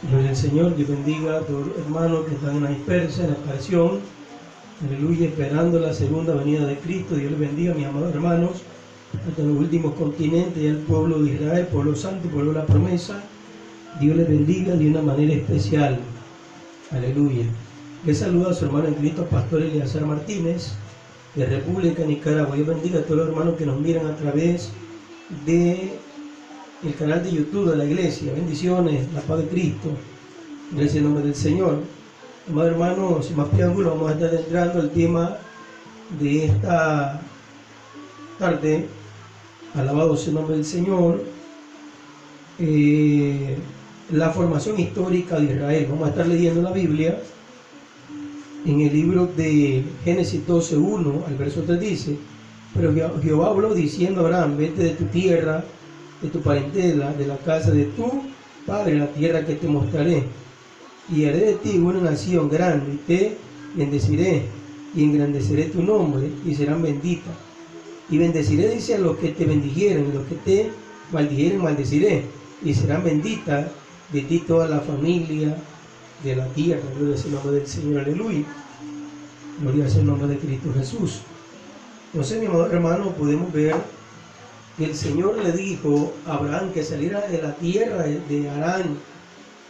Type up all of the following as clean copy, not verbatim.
Gloria al Señor, Dios bendiga a todos los hermanos que están en la dispersa, en la expresión. Aleluya, esperando la segunda venida de Cristo. Dios les bendiga, mis amados hermanos, hasta los últimos continentes y al pueblo de Israel, pueblo santo, pueblo de la promesa. Dios les bendiga de una manera especial. Aleluya. Les saluda a su hermano en Cristo, Pastor Eleazar Martínez, de República Nicaragua. Dios bendiga a todos los hermanos que nos miran a través de el canal de YouTube de la iglesia. Bendiciones, la paz de Cristo. Gracias en nombre del Señor. Amados hermanos, sin más preámbulos, vamos a estar entrando al tema de esta tarde. Alabado sea el nombre del Señor. La formación histórica de Israel. Vamos a estar leyendo la Biblia en el libro de Génesis 12:1 al verso 3 dice: pero Jehová habló diciendo a Abraham, vete de tu tierra, de tu parentela, de la casa de tu padre, la tierra que te mostraré, y haré de ti una nación grande, y te bendeciré, y engrandeceré tu nombre, y serán benditas. Y bendeciré, dice, a los que te bendijeren, y los que te maldijeren, maldeciré, y serán benditas de ti toda la familia de la tierra. Gloria sea el nombre del Señor, aleluya. Gloria sea el nombre de Cristo Jesús. Entonces, mi amado hermano, podemos ver que el Señor le dijo a Abraham que saliera de la tierra de Harán,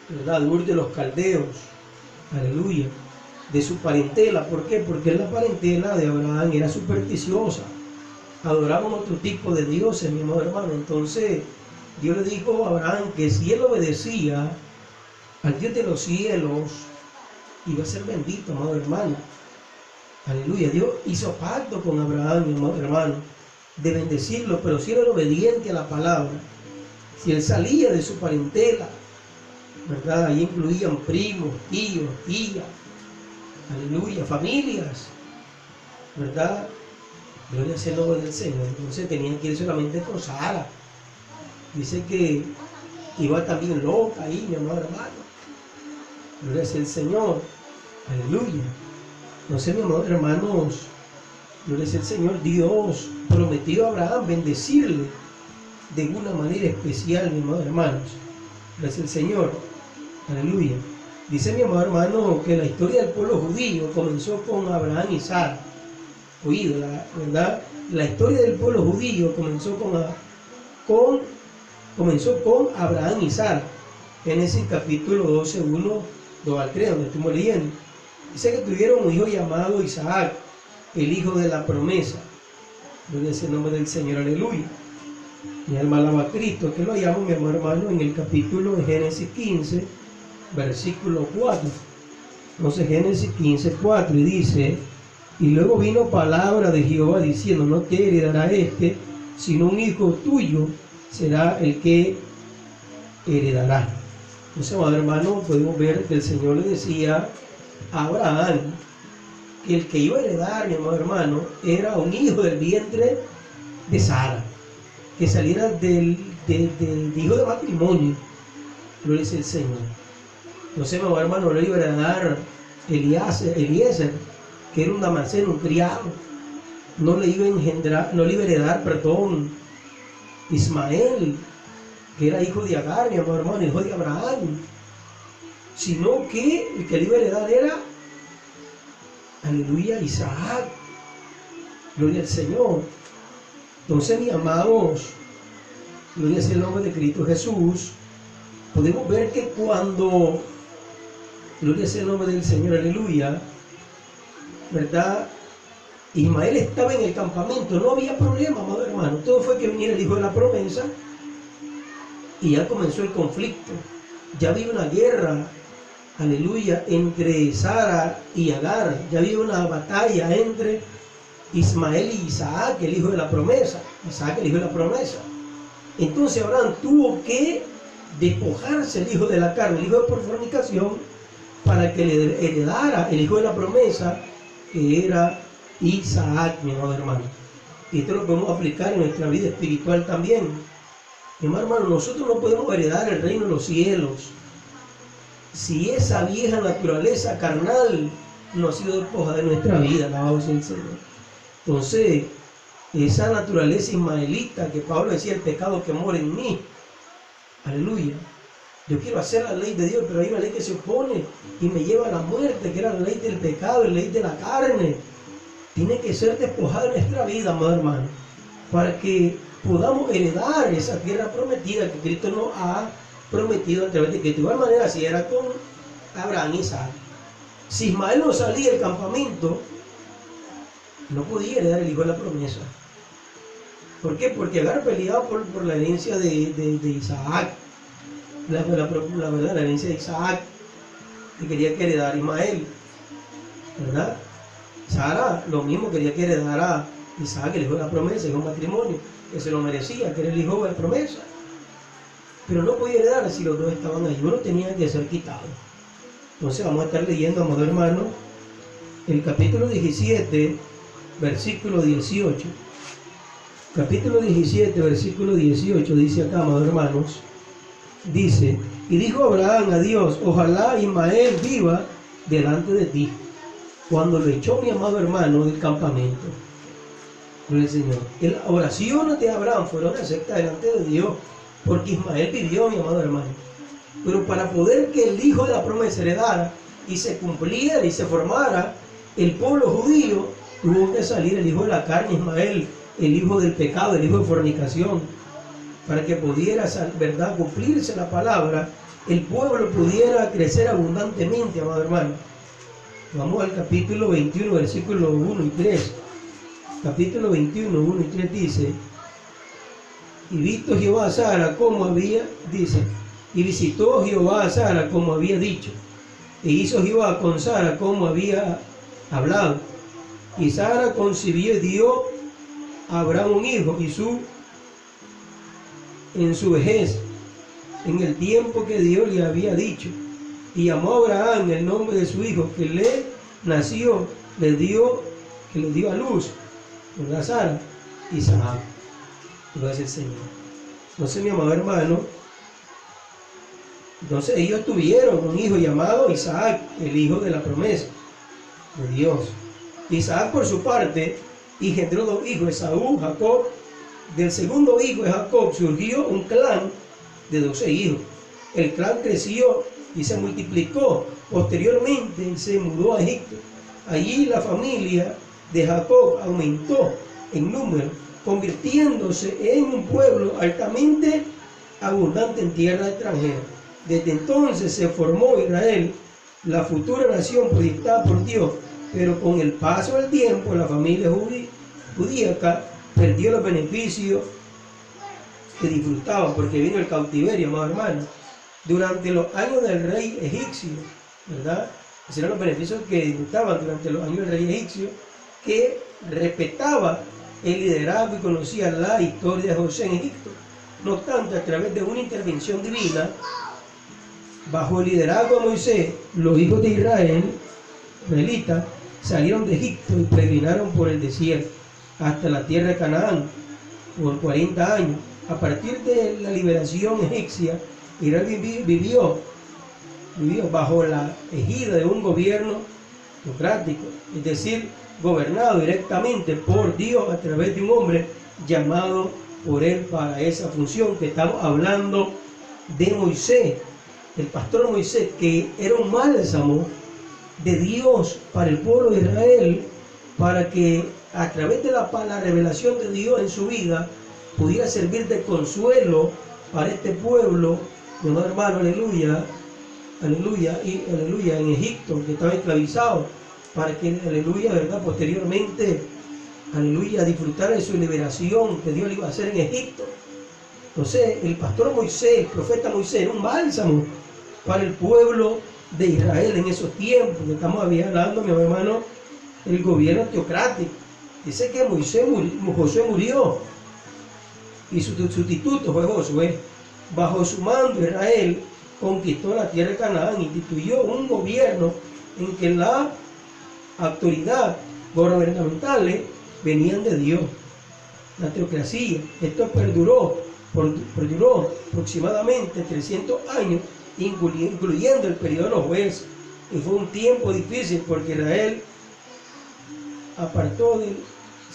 ¿verdad? De Ur de los Caldeos, aleluya, de su parentela. ¿Por qué? Porque la parentela de Abraham era supersticiosa, adoraban otro tipo de dioses, mi amado hermano. Entonces Dios le dijo a Abraham que si él obedecía al Dios de los cielos, iba a ser bendito, amado hermano. Aleluya. Dios hizo pacto con Abraham, mi amado hermano, de bendecirlo, pero si él era obediente a la palabra, si él salía de su parentela, ¿verdad? Ahí incluían primos, tíos, tías, aleluya, familias, ¿verdad? Gloria sea el nombre del Señor. Entonces tenían que ir solamente con Sara. Dice que iba también loca ahí, mi amado hermano. Gloria sea el Señor, aleluya. Entonces, mi amado hermanos, gloria sea el Señor. Dios prometió a Abraham bendecirle de una manera especial, mi amado hermanos. Gracias al Señor, aleluya. Dice mi amado hermano que la historia del pueblo judío comenzó con Abraham y Sara. Oído, ¿verdad? La historia del pueblo judío comenzó con Abraham y Sara. Génesis capítulo 12, 1, 2 al 3, donde estuvimos leyendo. Dice que tuvieron un hijo llamado Isaac, el hijo de la promesa. Gloria sea el nombre del Señor, aleluya. Mi alma alaba a Cristo, que lo hallamos, mi hermano, en el capítulo de Génesis 15, versículo 4. Entonces, Génesis 15, 4, y dice: y luego vino palabra de Jehová diciendo, no te heredará sino un hijo tuyo será el que heredará. Entonces, amado hermano, podemos ver que el Señor le decía a Abraham que el que iba a heredar, mi amado hermano, era un hijo del vientre de Sara, que saliera del hijo de matrimonio. Gloria sea el Señor. Entonces, mi amado hermano, le iba a heredar Eliezer, que era un damaseno, un criado. No le iba a heredar, Ismael, que era hijo de Agar, mi amado hermano, hijo de Abraham, sino que el que le iba a heredar era, aleluya, Isaac. Gloria al Señor. Entonces, mis amados, gloria sea el nombre de Cristo Jesús, podemos ver que cuando, gloria sea el nombre del Señor, aleluya, ¿verdad? Ismael estaba en el campamento, no había problema, amado hermano. Todo fue que viniera el hijo de la promesa y ya comenzó el conflicto. Ya había una guerra, aleluya, entre Sara y Agar. Ya había una batalla entre Ismael y Isaac, el hijo de la promesa. Isaac, el hijo de la promesa. Entonces Abraham tuvo que despojarse el hijo de la carne, el hijo de por fornicación, para que le heredara el hijo de la promesa, que era Isaac, mi amado hermano. Y esto lo podemos aplicar en nuestra vida espiritual también. Mi amado hermano, nosotros no podemos heredar el reino de los cielos si esa vieja naturaleza carnal no ha sido despojada de nuestra vida. Alabado sea el Señor. Entonces, esa naturaleza ismaelita que Pablo decía, el pecado que mora en mí, aleluya, Yo quiero hacer la ley de Dios, pero hay una ley que se opone y me lleva a la muerte, que era la ley del pecado, la ley de la carne. Tiene que ser despojada de nuestra vida, amado hermano, para que podamos heredar esa tierra prometida que Cristo nos ha prometido a través de Cristo. De igual manera, si era con Abraham y Isaac. Si Ismael no salía del campamento, no podía heredar el hijo de la promesa. ¿Por qué? Porque Agar peleaba por la herencia de Isaac. La verdad, la herencia de Isaac, que quería que heredara Ismael, ¿verdad? Sara, lo mismo, quería que heredara Isaac, el hijo de la promesa, el hijo de matrimonio, que se lo merecía, que era el hijo de la promesa. Pero no podía heredar si los dos estaban ahí, uno tenía que ser quitado. Entonces vamos a estar leyendo, amado hermano, el capítulo 17, versículo 18. Capítulo 17, versículo 18, dice acá, amados hermanos, dice: y dijo Abraham a Dios, ojalá Ismael viva delante de ti, cuando lo echó mi amado hermano del campamento. Gloria al Señor. Las oraciones de Abraham fueron aceptadas delante de Dios, porque Ismael vivió, mi amado hermano. Pero para poder que el hijo de la promesa heredara y se cumpliera y se formara el pueblo judío, tuvo que salir el hijo de la carne, Ismael, el hijo del pecado, el hijo de fornicación, para que pudiera, ¿verdad?, cumplirse la palabra, el pueblo pudiera crecer abundantemente, amado hermano. Vamos al capítulo 21, versículos 1 y 3. Capítulo 21, 1 y 3 dice: y visto Jehová a Sara como había, dice, y visitó Jehová a Sara como había dicho, e hizo Jehová con Sara como había hablado. Y Sara concibió y dio a Abraham un hijo, y en su vejez, en el tiempo que Dios le había dicho. Y llamó a Abraham el nombre de su hijo que le nació, que le dio a luz, ¿verdad? Sara, Isaac. Gracias al Señor. Entonces, mi amado hermano, entonces ellos tuvieron un hijo llamado Isaac, el hijo de la promesa de Dios. Isaac, por su parte, engendró dos hijos, Esaú, Jacob. Del segundo hijo de Jacob surgió un clan de 12 hijos. El clan creció y se multiplicó. Posteriormente se mudó a Egipto. Allí la familia de Jacob aumentó en número, convirtiéndose en un pueblo altamente abundante en tierra extranjera. Desde entonces se formó Israel, la futura nación proyectada por Dios, pero con el paso del tiempo la familia judíaca perdió los beneficios que disfrutaba, porque vino el cautiverio, amado hermano, durante los años del rey egipcio, ¿verdad? Esos eran los beneficios que disfrutaban durante los años del rey egipcio, que respetaba el liderazgo y conocía la historia de José en Egipto. No obstante, a través de una intervención divina, bajo el liderazgo de Moisés, los hijos de Israel, israelitas, salieron de Egipto y peregrinaron por el desierto hasta la tierra de Canaán por 40 años. A partir de la liberación egipcia, Israel vivió bajo la égida de un gobierno teocrático, es decir, gobernado directamente por Dios a través de un hombre llamado por él para esa función, que estamos hablando de Moisés, el pastor Moisés, que era un bálsamo de Dios para el pueblo de Israel, para que a través de la revelación de Dios en su vida pudiera servir de consuelo para este pueblo, mi hermano, aleluya, aleluya, y aleluya, en Egipto, que estaba esclavizado, para que, aleluya, verdad, posteriormente, aleluya, disfrutara de su liberación que Dios le iba a hacer en Egipto. Entonces, el pastor Moisés, el profeta Moisés, era un bálsamo para el pueblo de Israel en esos tiempos que estamos hablando, mi hermano, el gobierno teocrático. Dice que Josué murió y su sustituto fue Josué. Bajo su mando, Israel conquistó la tierra de Canaán, instituyó un gobierno en que la autoridad gubernamentales venían de Dios, la teocracia. Esto perduró aproximadamente 300 años, incluyendo el periodo de los jueces, y fue un tiempo difícil porque Israel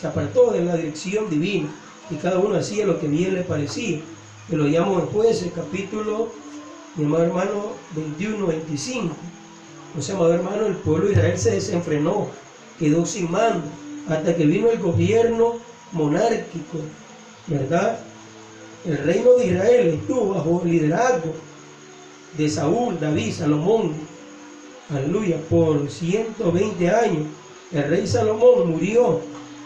se apartó de la dirección divina y cada uno hacía lo que bien le parecía, que lo llamamos en Jueces capítulo mi amado hermano, 21, 25. O sea, amado hermano, el pueblo de Israel se desenfrenó, quedó sin mando, hasta que vino el gobierno monárquico, ¿verdad? El reino de Israel estuvo bajo el liderazgo de Saúl, David, Salomón, aleluya, por 120 años. El rey Salomón murió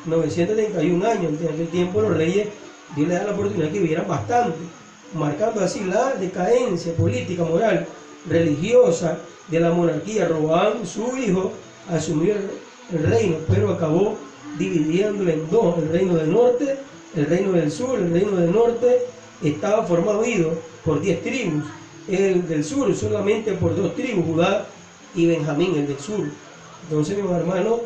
931 años. En aquel tiempo los reyes, Dios les da la oportunidad que vivieran bastante, marcando así la decadencia política, moral, religiosa de la monarquía. Roboam, su hijo, asumió el reino, pero acabó dividiéndolo en dos: el reino del norte, el reino del sur. El reino del norte estaba formado por 10 tribus, el del sur solamente por 2 tribus, Judá y Benjamín, el del sur. Entonces, mi hermano,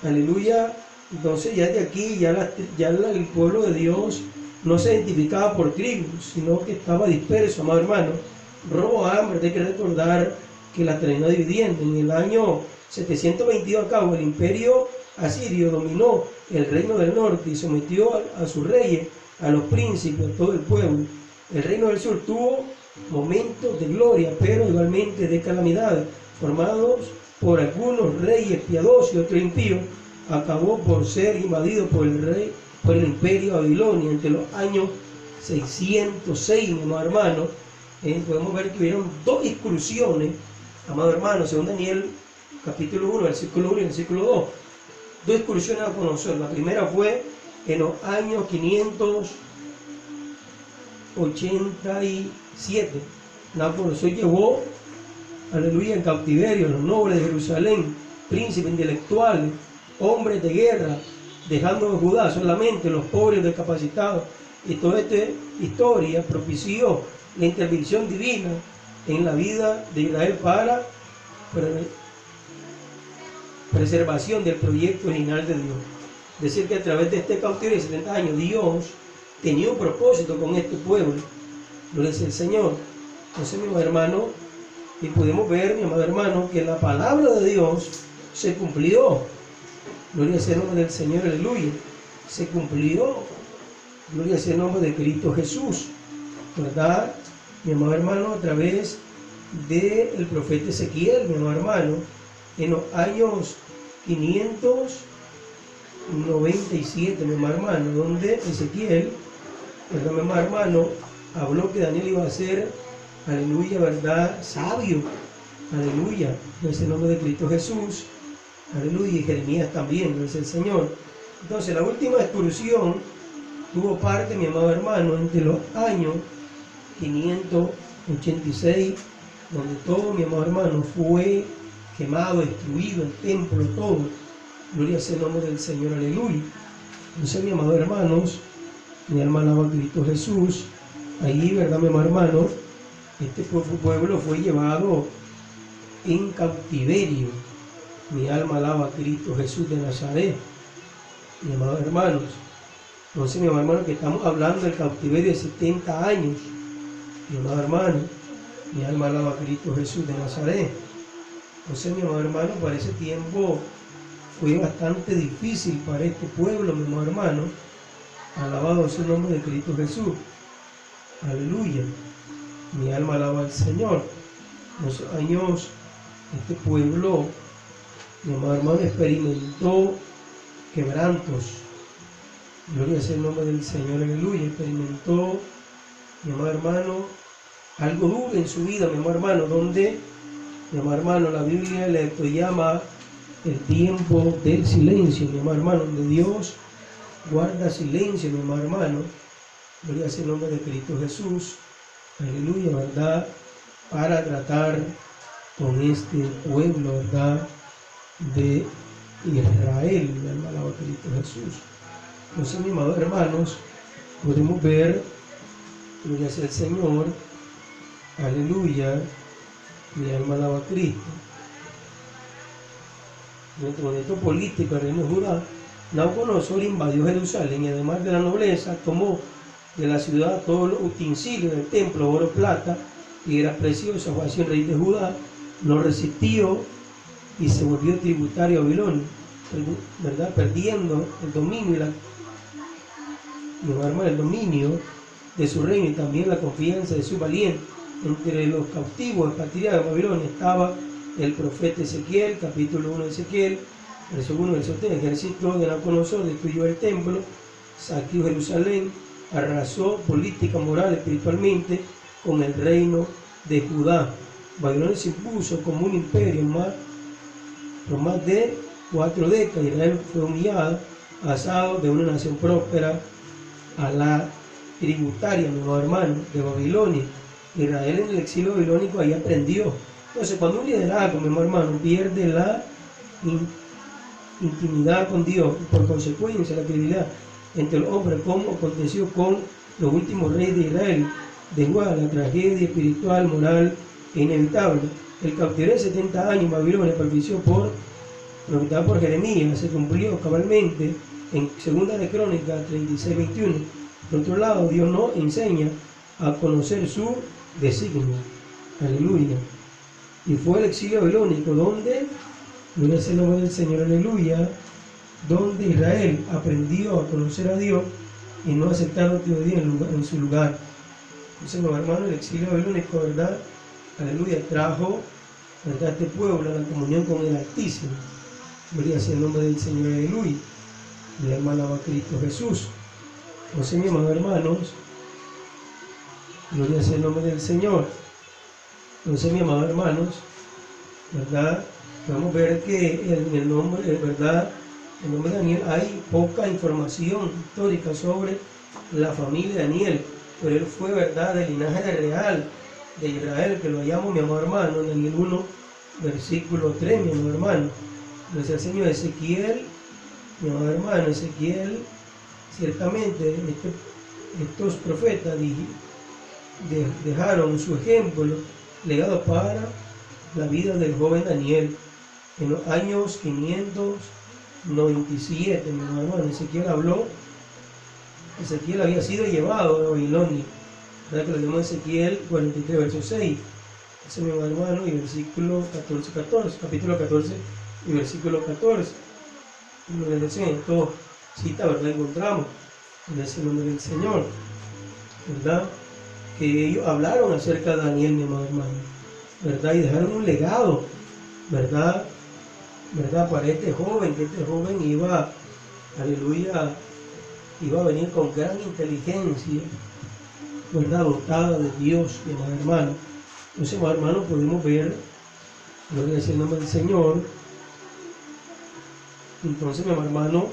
aleluya, entonces ya de aquí, el pueblo de Dios no se identificaba por tribus, sino que estaba disperso, amado hermano. Roboam, hay que recordar que la terminó dividiendo. En el año 722 a cabo, el imperio asirio dominó el reino del norte y sometió a sus reyes, a los príncipes, a todo el pueblo. El reino del sur tuvo momentos de gloria, pero igualmente de calamidades, formados por algunos reyes piadosos y otros impíos. Acabó por ser invadido por el imperio babilonio entre los años 606, mi amado hermano. Podemos ver que hubieron 2 excursiones, amado hermano, según Daniel capítulo 1, versículo 1 y versículo 2. 2 excursiones a conocer. La primera fue en los años 587. Nabucodonosor llevó, aleluya, en cautiverio a los nobles de Jerusalén, príncipes intelectuales, hombres de guerra, dejando en Judá solamente los pobres discapacitados. Y toda esta historia propició la intervención divina en la vida de Israel para preservación del proyecto original de Dios. Es decir, que a través de este cautiverio de 70 años, Dios tenía un propósito con este pueblo. Gloria al Señor. Entonces, mi amado hermano, y podemos ver, mi amado hermano, que la palabra de Dios se cumplió. Gloria sea el nombre del Señor, aleluya. Se cumplió. Gloria sea el nombre de Cristo Jesús, ¿verdad? Mi amado hermano, a través del profeta Ezequiel, mi amado hermano, en los años 597, mi amado hermano, donde Ezequiel, ¿verdad, mi amado hermano, habló que Daniel iba a ser, aleluya, ¿verdad?, sabio, aleluya, es el nombre de Cristo Jesús, aleluya, y Jeremías también, no es el Señor. Entonces, la última excursión tuvo parte, mi amado hermano, entre los años 586, donde todo, mi amado hermano, fue quemado, destruido, el templo, todo. Gloria sea el nombre del Señor, aleluya. Entonces, mi amado hermanos, mi alma alaba a Cristo Jesús. Ahí, ¿verdad, mi amado hermano? Este pueblo fue llevado en cautiverio. Mi alma alaba a Cristo Jesús de Nazaret, mi amados hermanos. Entonces, mi amado hermano, que estamos hablando del cautiverio de 70 años, mi amado hermano, mi alma alaba a Cristo Jesús de Nazaret. Entonces, mi amado hermano, para ese tiempo fue bastante difícil para este pueblo, mi amado hermano. Alabado sea el nombre de Cristo Jesús. Aleluya. Mi alma alaba al Señor. En esos años, este pueblo, mi amado hermano, experimentó quebrantos. Gloria sea el nombre del Señor, aleluya. Experimentó, mi amado hermano, algo duro en su vida, mi amado hermano, donde, mi amado hermano, la Biblia le llama el tiempo del silencio, mi amado hermano, donde Dios guarda silencio, mi amado hermano. Gloria sea el nombre de Cristo Jesús, aleluya, ¿verdad?, para tratar con este pueblo, ¿verdad?, de Israel. Mi alma alaba a Cristo Jesús. Entonces, mis amados hermanos, podemos ver, gloria sea el Señor, aleluya, mi alma alaba a Cristo. En el contexto político del reino de Judá, Nabucodonosor invadió Jerusalén y además de la nobleza, tomó de la ciudad todos los utensilios del templo, oro, plata, piedras preciosas. Fue así el rey de Judá, no resistió y se volvió tributario a Babilonia, ¿verdad?, perdiendo el dominio el dominio de su reino y también la confianza de sus valientes. entre los cautivos expatriados de Babilonia estaba el profeta Ezequiel, capítulo 1 de Ezequiel, verso 1, verso 3. El ejército de Nabucodonosor destruyó el templo, saqueó Jerusalén, arrasó política, moral, espiritualmente con el reino de Judá. Babilonia se impuso como un imperio por más de 4 décadas. Israel fue humillada, pasado de una nación próspera a la tributaria, mi hermano, de Babilonia. Israel en el exilio babilónico ahí aprendió. Entonces, cuando un liderazgo, mi hermano, pierde la intimidad con Dios, por consecuencia la credibilidad entre los hombres, como aconteció con los últimos reyes de Israel, de igual la tragedia espiritual, moral e inevitable. El cautiverio de 70 años en Babilonia, profetizado por Jeremías, se cumplió cabalmente en 2 de Crónicas 36:21. Por otro lado, Dios nos enseña a conocer su designio. Aleluya. Y fue el exilio babilónico donde, gloria es el nombre del Señor, aleluya, donde Israel aprendió a conocer a Dios y no aceptar otro Dios en su lugar. Entonces, los hermanos, el exilio babilónico, ¿verdad? Aleluya, trajo, ¿verdad?, este pueblo a la comunión con el Altísimo. Gloria sea el nombre del Señor, aleluya. Le alabado a Cristo Jesús. Entonces, mis amados hermanos, gloria sea el nombre del Señor. Entonces, mis amados hermanos, ¿verdad?, vamos a ver que en el nombre, ¿verdad?, en el nombre de Daniel hay poca información histórica sobre la familia de Daniel, pero él fue, ¿verdad?, del linaje real de Israel, que lo hallamos, mi amado hermano, en Daniel 1, versículo 3, mi amado hermano. Entonces, el Señor Ezequiel, mi amado hermano, Ezequiel, ciertamente estos profetas dejaron su ejemplo, legado para la vida del joven Daniel. En los años 597, mi hermano, Ezequiel había sido llevado a Babilonia. ¿Verdad que lo leemos en Ezequiel 43, verso 6? Ese mi hermano, y versículo 14, capítulo 14 y versículo 14. En esto cita, ¿verdad?, encontramos en ese nombre del Señor, ¿verdad?, que ellos hablaron acerca de Daniel, mi amado hermano, ¿verdad?, y dejaron un legado, ¿verdad?, para este joven, que este joven iba, aleluya, iba a venir con gran inteligencia, ¿verdad?, dotada de Dios, mi amado hermano. Entonces, amado hermano, podemos ver, gloria al nombre del Señor. Entonces, mi amado hermano,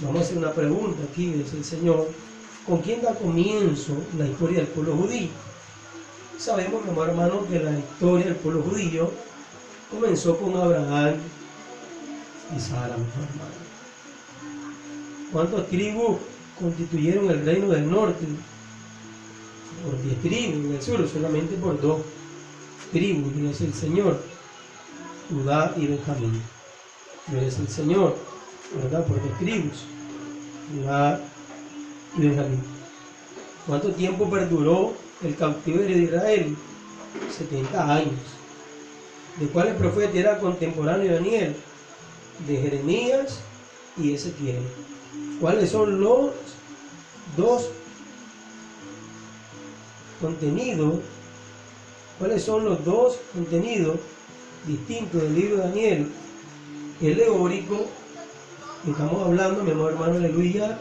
vamos a hacer una pregunta aquí, dice el Señor: ¿con quién da comienzo la historia del pueblo judío? Sabemos, mi amado hermano, que la historia del pueblo judío comenzó con Abraham y Sara, mi hermano. ¿Cuántas tribus constituyeron el reino del norte? Por 10 tribus, en el sur solamente por 2 tribus, y es el Señor, Judá y Benjamín. Es el Señor, ¿verdad?, por 2 tribus, Judá y Benjamín. ¿Cuánto tiempo perduró el cautiverio de Israel? 70 años. ¿De cuáles profetas era contemporáneo de Daniel? De Jeremías y Ezequiel. ¿Cuáles son los 2 contenidos? ¿Cuáles son los 2 contenidos distintos del libro de Daniel? El teórico, que estamos hablando, mi amado hermano, aleluya,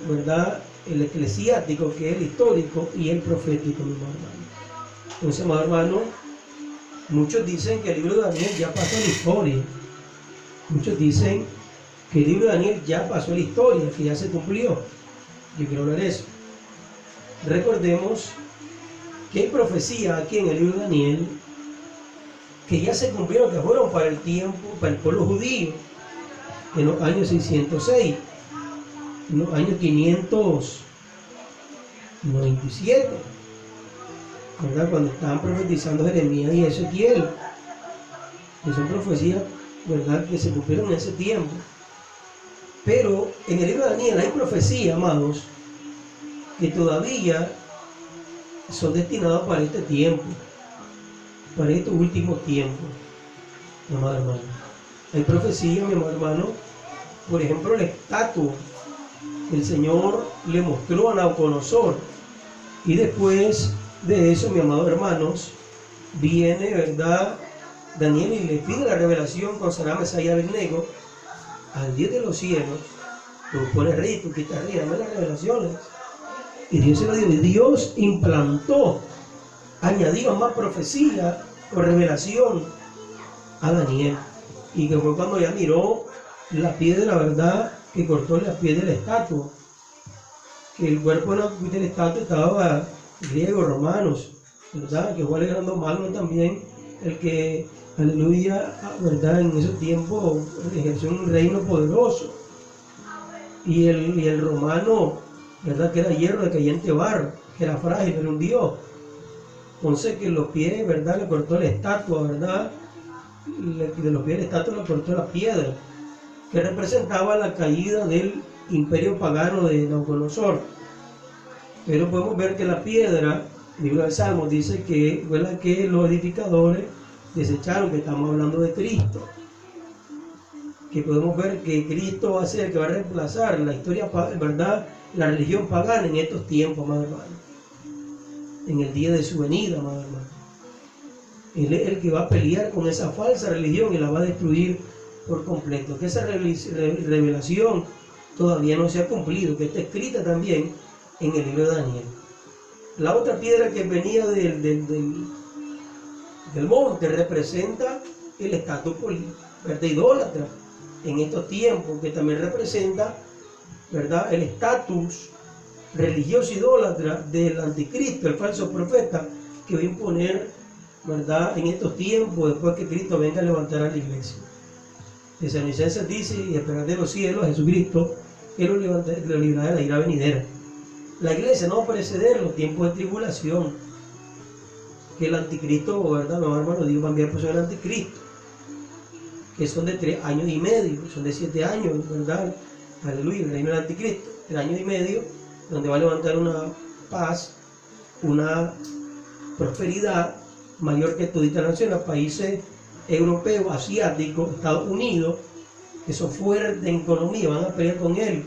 ¿verdad?, el eclesiástico, que es el histórico, y el profético, mi amado hermano. Entonces, amado hermano, muchos dicen que el libro de Daniel ya pasó a la historia. Muchos dicen que el libro de Daniel ya pasó a la historia, que ya se cumplió. Yo quiero hablar de eso. Recordemos que hay profecías aquí en el libro de Daniel que ya se cumplieron, que fueron para el tiempo, para el pueblo judío, en los años 606, en los años 597, ¿verdad?, cuando estaban profetizando Jeremías y Ezequiel, que son profecías, ¿verdad?, que se cumplieron en ese tiempo. Pero en el libro de Daniel hay profecías, amados, que todavía son destinadas para este tiempo, para estos últimos tiempos, mi amado hermano. Hay profecías, mi amado hermano, por ejemplo, la estatua que el Señor le mostró a Nabucodonosor, y después de eso, mi amado hermanos, viene, ¿verdad?, Daniel y le pide la revelación con Sadrach, Mesach y Abednego al Dios de los cielos. Tú pones rey, tú quitas rey, dame las revelaciones. Y Dios se lo dio. Y Dios implantó, añadió más profecía o revelación a Daniel. Y que fue cuando ya miró la piedra, ¿verdad?, que cortó la piel de la estatua. Que el cuerpo de la estatua estaba griegos, romanos, ¿verdad? Que fue Alejandro Magno también, el que, aleluya, ¿verdad?, en ese tiempo ejerció un reino poderoso. Y el romano, ¿verdad?, que era hierro de caliente barro, que era frágil, era un dios. Entonces que los pies, ¿verdad?, le cortó la estatua, ¿verdad? De los pies de la estatua le cortó la piedra, que representaba la caída del imperio pagano de Nabucodonosor. Pero podemos ver que la piedra, el libro de Salmos dice que fue la que los edificadores desecharon, que estamos hablando de Cristo. Que podemos ver que Cristo va a ser el que va a reemplazar la historia, ¿verdad?, la religión pagana en estos tiempos, amado hermano. En el día de su venida, amado hermano. Él es el que va a pelear con esa falsa religión y la va a destruir por completo. Que esa revelación todavía no se ha cumplido, que está escrita también en el libro de Daniel. La otra piedra que venía del monte representa el estatus, ¿verdad?, idólatra en estos tiempos, que también representa, ¿verdad?, el estatus religioso idólatra del anticristo, el falso profeta, que va a imponer, ¿verdad?, en estos tiempos, después que Cristo venga a levantar a la iglesia. Tesalonicenses dice, y esperar de los cielos a Jesucristo, que lo librará de la ira venidera. La iglesia no va a preceder los tiempos de tribulación, que el anticristo, ¿verdad?, no, hermano, Dios va a enviar por el anticristo, que son de 3 años y medio, son de 7 años, ¿verdad? Aleluya, el reino del anticristo, 3 años y medio, donde va a levantar una paz, una prosperidad mayor que todita la nación. Los países europeos, asiáticos, Estados Unidos, que son fuertes en economía, van a pelear con él,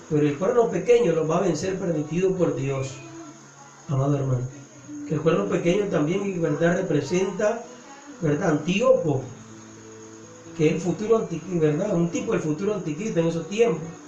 pero el cuerno pequeño los va a vencer, permitido por Dios, amado hermano. Que el cuerno pequeño también, ¿verdad?, representa, ¿verdad?, Antíoco, que es el futuro anticristo, ¿verdad?, un tipo del futuro anticristo en esos tiempos.